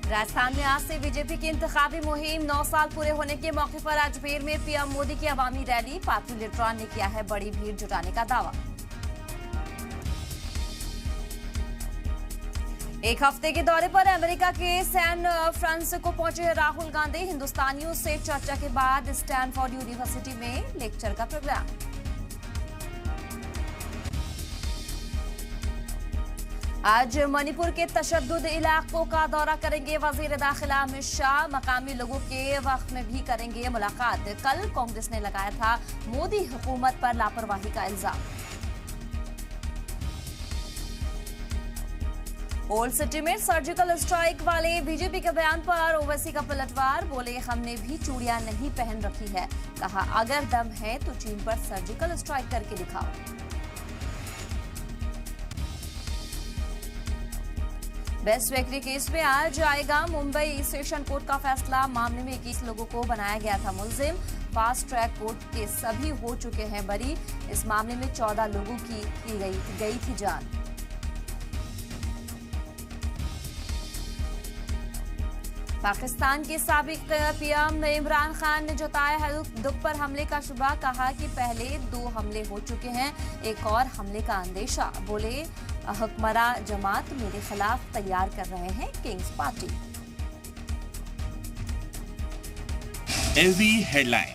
राजस्थान में आज से बीजेपी की इंतखाबी मुहिम 9 साल पूरे होने के मौके पर अजमेर में पीएम मोदी की अवामी रैली। पार्टी लीडरान ने किया है बड़ी भीड़ जुटाने का दावा। एक हफ्ते के दौरे पर अमेरिका के सैन फ्रांसिस्को पहुंचे राहुल गांधी। हिंदुस्तानियों से चर्चा के बाद स्टैनफोर्ड यूनिवर्सिटी में लेक्चर का प्रोग्राम। आज मणिपुर के तशद्दुद इलाकों का दौरा करेंगे वजीर दाखिला अमित शाह। मकामी लोगों के वक्त में भी करेंगे मुलाकात। कल कांग्रेस ने लगाया था मोदी हुकूमत पर लापरवाही का इल्जाम। ओल्ड सिटी में सर्जिकल स्ट्राइक वाले बीजेपी के बयान पर ओवैसी का पलटवार। बोले हमने भी चूड़ियां नहीं पहन रखी है। कहा अगर दम है तो चीन पर सर्जिकल स्ट्राइक करके दिखाओ। बेस्ट बेकरी केस में आज आएगा मुंबई सेशन कोर्ट का फैसला। मामले में 21 लोगों को बनाया गया था मुलजिम। फास्ट ट्रैक कोर्ट के सभी हो चुके हैं बरी। इस मामले में 14 लोगों की गई थी जान। पाकिस्तान के साबिक पीएम इमरान खान ने जताया है दुख पर हमले का शुबा। कहा कि पहले 2 हमले हो चुके हैं, एक और हमले का अंदेशा। बोले हुक्मरा जमात मेरे खिलाफ तैयार कर रहे हैं किंग्स पार्टी। LV headline.